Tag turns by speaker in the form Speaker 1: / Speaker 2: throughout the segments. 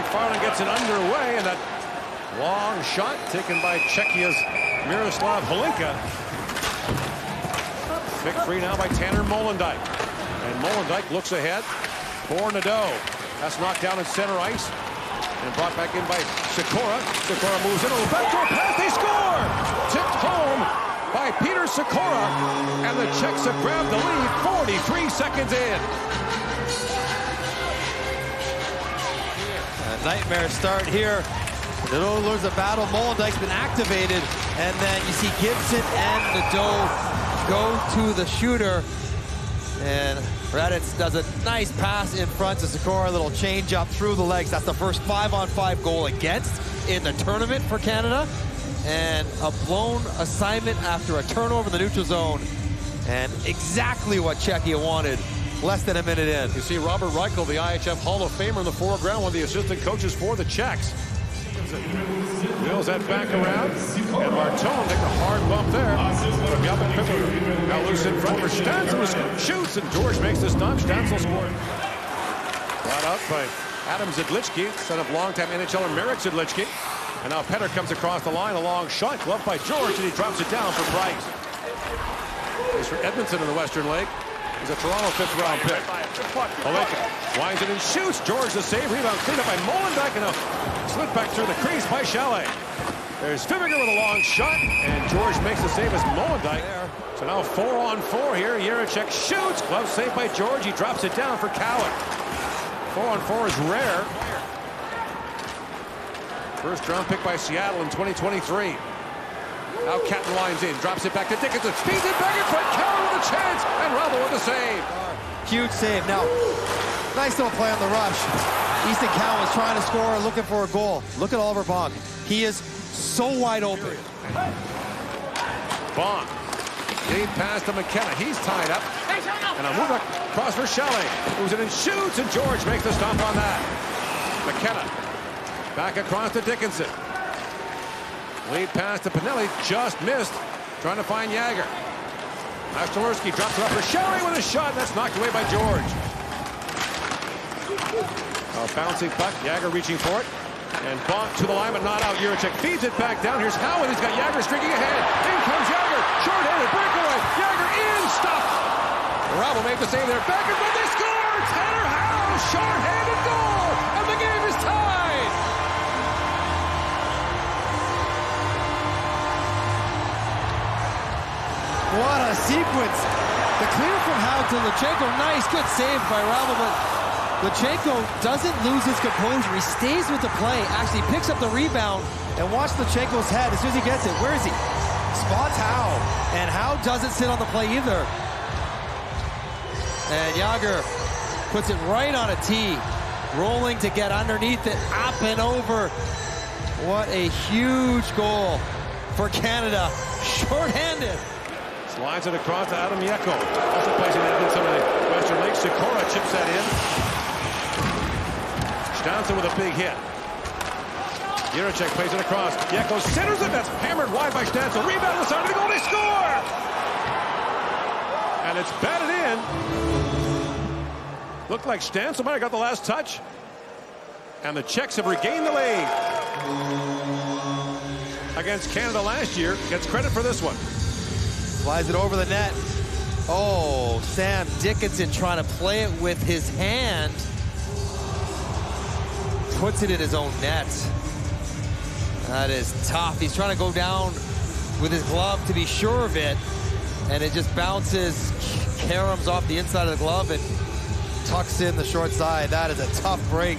Speaker 1: McFarland gets it underway, and that long shot taken by Czechia's Miroslav Holinka. Picked free now by Tanner Molendyk. And Molendyk looks ahead for Nadeau. That's knocked down in center ice. And brought back in by Sikora. Sikora moves in. A backdoor pass. They score! Tipped home by Peter Sikora. And the Czechs have grabbed the lead 43 seconds in.
Speaker 2: A nightmare start here. Nadeau lures the battle. Molendyk's been activated. And then you see Gibson and Nadeau go to the shooter. And Raditz does a nice pass in front to Sikora, a little change up through the legs. That's the first 5-on-5 goal against in the tournament for Canada. And a blown assignment after a turnover in the neutral zone. And exactly what Czechia wanted less than a minute in.
Speaker 1: You see Robert Reichel, the IHF Hall of Famer in the foreground, one of the assistant coaches for the Czechs. Wheels that back around, and Martone takes a hard bump there. From Jalbert Pickler, now loose in front for Stancil, shoots, and George makes the stop. Stancil scored. Brought out by Adam Zidlički, son of longtime NHLer Marek Zidlički. And now Petter comes across the line, a long shot, gloved by George, and he drops it down for Price. He's for Edmonton in the Western League. He's a Toronto 5th-round pick. Holinka winds it and shoots. George the save. Rebound cleaned up by Molendyk, and a slip back through the crease by Chalet. There's Fibiger with a long shot, and George makes the save as Molendyk. So now 4-on-4 here. Jiricek shoots. Glove save by George. He drops it down for Cowan. 4-on-4 is rare. First-round pick by Seattle in 2023. Now Catton winds in, drops it back to Dickinson, speeds it back in front, Cowan with a chance, and Rubble with a save.
Speaker 2: Huge save. Now, nice little play on the rush. Easton Cowan's trying to score, looking for a goal. Look at Oliver Bonk. He is so wide open.
Speaker 1: Bonk, lead pass to McKenna. He's tied up. And a move across for Shelley. Moves it and shoots, and George makes the stop on that. McKenna back across to Dickinson. Lead pass to Pinelli, just missed. Trying to find Jagger. Mastolarski drops it up for Shelley with a shot. That's knocked away by George. A bouncing puck, Jagger reaching for it. And Bonk to the line, but not out. Jiricek feeds it back down. Here's Howard. He's got Jagger streaking ahead. In comes Jagger. Short-handed breakaway. Jagger in, stopped. Rubble made the save there. Back and forth, they score! Tanner Howe, short-handed goal, and the game is tied.
Speaker 2: What a sequence. The clear from Howe to Lachenko. Nice, good save by Rubble, but Lachenko doesn't lose his composure. He stays with the play, actually picks up the rebound, and watch Lachenko's head as soon as he gets it. Where is he? Spots Howe, and Howe doesn't sit on the play either. And Jagger puts it right on a tee, rolling to get underneath it, up and over. What a huge goal for Canada, short-handed.
Speaker 1: Slides it across to Adam Yeko. Also plays in Edmonton in the Western League. Sikora chips that in. Stancil with a big hit. Jiricek plays it across. Yeko centers it. That's hammered wide by Stancil. Rebound on the side of the goal. They score! And it's batted in. Looked like Stancil might have got the last touch. And the Czechs have regained the lead. Against Canada last year. Gets credit for this one.
Speaker 2: Flies it over the net. Oh, Sam Dickinson trying to play it with his hand. Puts it in his own net. That is tough. He's trying to go down with his glove to be sure of it. And it just bounces Karams off the inside of the glove and tucks in the short side. That is a tough break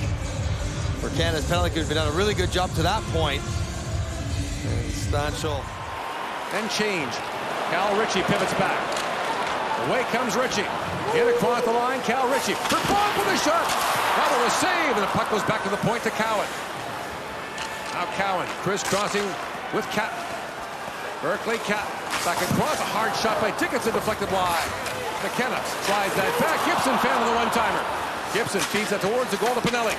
Speaker 2: for Canada's penalty kill. They've done a really good job to that point. And Stanchel.
Speaker 1: And change. Cal Ritchie pivots back. Away comes Ritchie. In across the line, Cal Ritchie. For Bonk with a shot. Rubble a save, and the puck goes back to the point to Cowan. Now Cowan crisscrossing with Cap. Berkeley Cap. Back across, a hard shot by Dickinson, deflected wide. McKenna slides that back. Gibson found with a one-timer. Gibson feeds that towards the goal to Pinelli.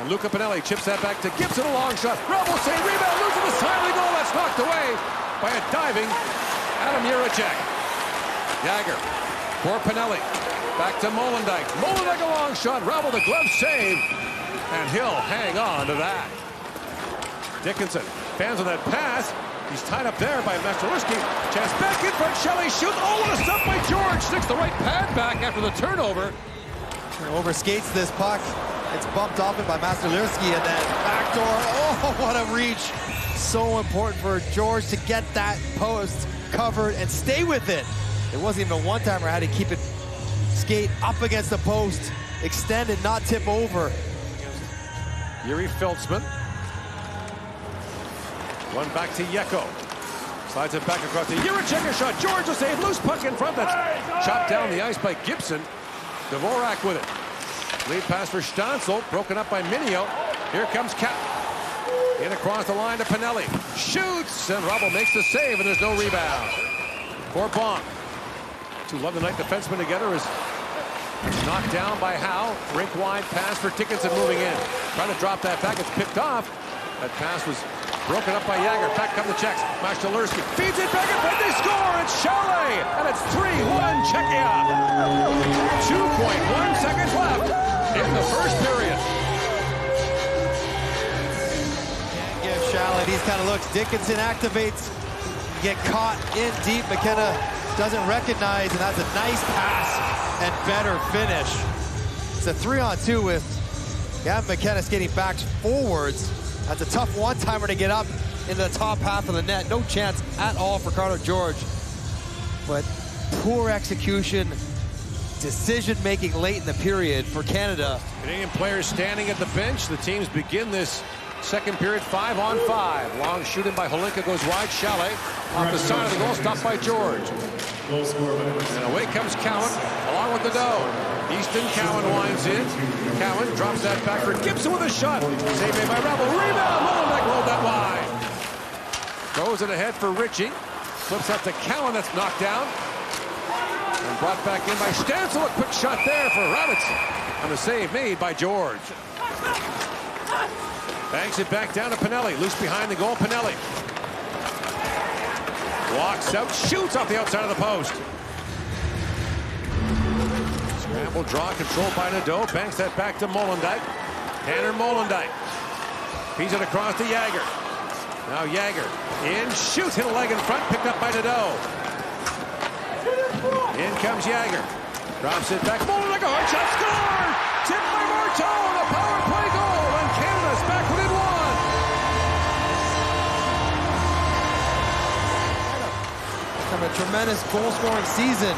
Speaker 1: And Luca Pinelli chips that back to Gibson, a long shot. Rubble save, rebound, loses the timely goal. That's knocked away by a diving Adam Jiricek. Jagger for Pinelli. Back to Molendyk. Molendyk a long shot. Ravel the glove save. And he'll hang on to that. Dickinson fans on that pass. He's tied up there by Masterlewski. Chance back in front. Shelley shoots. Oh, what a stop by George. Sticks the right pad back after the turnover.
Speaker 2: Overskates this puck. It's bumped off it by Masterlewski, and then backdoor. Oh, what a reach. So important for George to get that post covered and stay with it. It wasn't even a one-timer. Had to keep it skate up against the post, extend and not tip over.
Speaker 1: Yuri Filtzman. One back to Yeko. Slides it back across to Juracek, a shot. George will save. Loose puck in front. That's chopped down the ice by Gibson. Dvorak with it. Lead pass for Stancil. Broken up by Minio. Here comes Cat. In across the line to Pinelli. Shoots, and Ravel makes the save, and there's no rebound. For Bonk. Two London Knight defensemen together is knocked down by Howe. Rink wide pass for Dickinson moving in. Trying to drop that back. It's picked off. That pass was broken up by Jagger. Back come the Czechs. Masterlewski feeds it back in front. They score. It's Chalet, and it's 3-1 Czechia. 2.1 seconds left in the first period.
Speaker 2: Can't give Chalet these kind of looks. Dickinson activates. Get caught in deep. McKenna doesn't recognize, and that's a nice pass and better finish. It's a 3-on-2 with Gavin McKenna skating back forwards. That's a tough one-timer to get up into the top half of the net. No chance at all for Carter George. But poor execution, decision-making late in the period for Canada.
Speaker 1: Canadian players standing at the bench. The teams begin this second period 5-on-5. Long shooting by Holinka goes wide. Chalet off the side of the goal, stopped by George. And away comes Cowan along with the dough. Easton Cowan winds in. Cowan drops that back for Gibson with a shot. Save made by Ravel. Rebound. Molendyk rolled that wide. Throws it ahead for Ritchie. Flips out to Cowan. That's knocked down. And brought back in by Stancil. A quick shot there for Rabbits. And a save made by George. Banks it back down to Pinelli. Loose behind the goal. Pinelli walks out, shoots off the outside of the post. Scramble draw controlled by Nadeau. Banks that back to Molendyk. Tanner Molendyk feeds it across to Jagger. Now Jagger in, shoots, hit a leg in front, picked up by Nadeau. In comes Jagger. Drops it back. Molendyk, a hard shot, score! Tipped by Martin, a power play goal, and Canada's back within one.
Speaker 2: A tremendous goal-scoring season,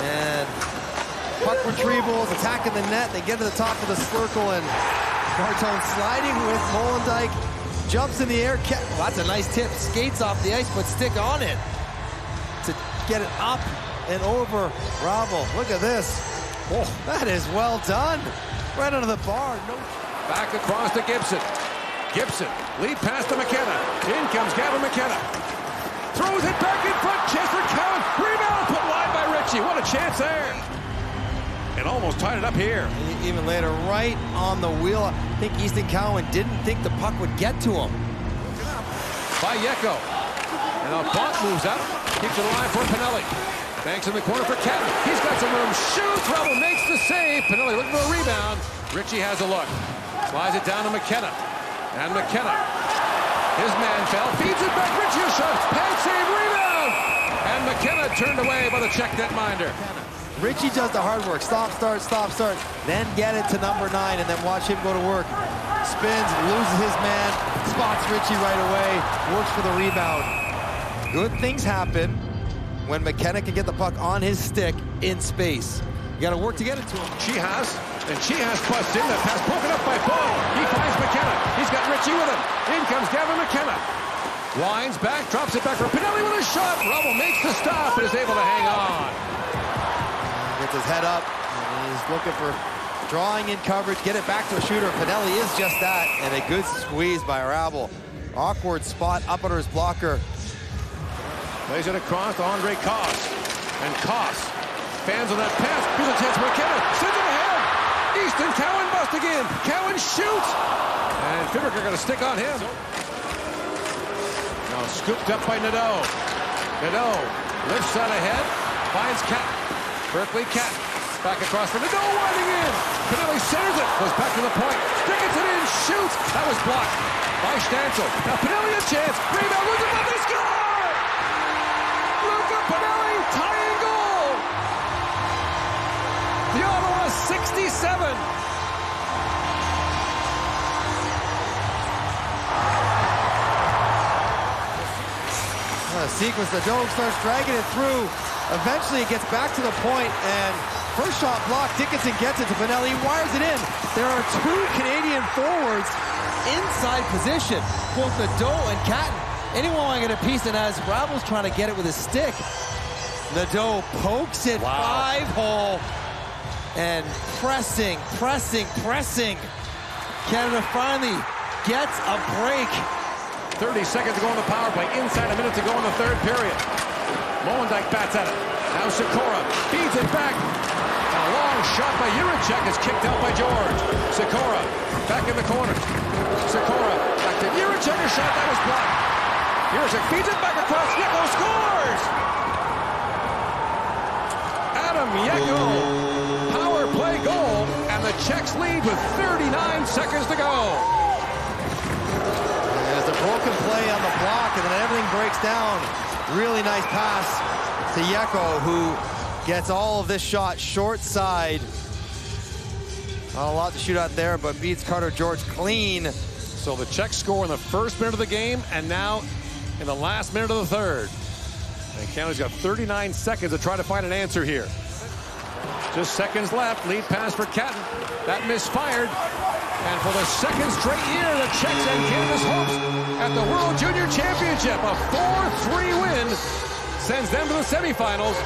Speaker 2: and puck retrievals, attacking the net. They get to the top of the circle, and Martin sliding with Molendyk, jumps in the air. Well, that's a nice tip. Skates off the ice, but stick on it to get it up and over Ravel. Look at this. Oh, that is well done. Right under the bar. No.
Speaker 1: Back across to Gibson. Gibson lead pass to McKenna. In comes Gavin McKenna. Throws it back in front. Chance for Cowan. Rebound put wide by Ritchie. What a chance there. And almost tied it up here.
Speaker 2: Even later, right on the wheel. I think Easton Cowan didn't think the puck would get to him.
Speaker 1: By Yeko. And now Bonk moves up. Keeps it alive for Pinelli. Banks in the corner for Catton. He's got some room. Shoots. Ravel makes the save. Pinelli looking for a rebound. Ritchie has a look. Slides it down to McKenna. And McKenna. His man fell. Feeds it back. Ritchie a shot. Pad save. Rebound. And McKenna turned away by the Czech netminder.
Speaker 2: Ritchie does the hard work. Stop, start, then get it to number 9, and then watch him go to work. Spins, loses his man, spots Ritchie right away, works for the rebound. Good things happen when McKenna can get the puck on his stick in space. You got to work to get it to him.
Speaker 1: Chihas busts in. That pass broken up by Ball. He finds McKenna. He's got Ritchie with him. In comes Gavin McKenna. Winds back, drops it back for Pinelli with a shot. Ravel makes the stop and is able to hang on.
Speaker 2: Gets his head up, and he's looking for drawing in coverage, get it back to a shooter. Pinelli is just that, and a good squeeze by Ravel. Awkward spot up under his blocker.
Speaker 1: Plays it across to Andre Koss. And Koss fans on that pass. Here's a chance for McKenna. Sends it ahead. Easton Cowan bust again. Cowan shoots. And Fibricker going to stick on him. Now scooped up by Nadeau. Nadeau lifts out ahead. Finds Cat. Berkeley Cat Back across for Nadeau, winding in. Pinelli centers it, goes back to the point. Dickinson in, shoots. That was blocked by Stancil. Now Pinelli a chance. Rebound, look at they score! Luca Pinelli, tying goal. The Ottawa 67.
Speaker 2: Sequence, the Nadeau starts dragging it through. Eventually it gets back to the point, and first shot blocked. Dickinson gets it to Pinelli, wires it in. There are two Canadian forwards inside position, both Nadeau and Catton. Anyone want to get a piece, and as Ravel's trying to get it with his stick, Nadeau pokes it 5-hole, and pressing. Canada finally gets a break.
Speaker 1: 30 seconds to go on the power play. Inside a minute to go in the third period. Molendyk bats at it. Now Sikora feeds it back. A long shot by Jiricek is kicked out by George. Sikora back in the corner. Sikora back to Jiricek. A shot that was blocked. Jiricek feeds it back across. Yeko scores! Adam Yeko. Power play goal. And the Czechs lead with 39 seconds to go.
Speaker 2: There's a broken play on the block, and then everything breaks down. Really nice pass to Yeko, who gets all of this shot short side. Not a lot to shoot out there, but beats Carter George clean.
Speaker 1: So the Czechs score in the first minute of the game, and now in the last minute of the third. And Canada's got 39 seconds to try to find an answer here. Just seconds left. Lead pass for Catton. That misfired. And for the second straight year, the Czechs and Canada's hopes at the World Junior Championship. A 4-3 win sends them to the semifinals.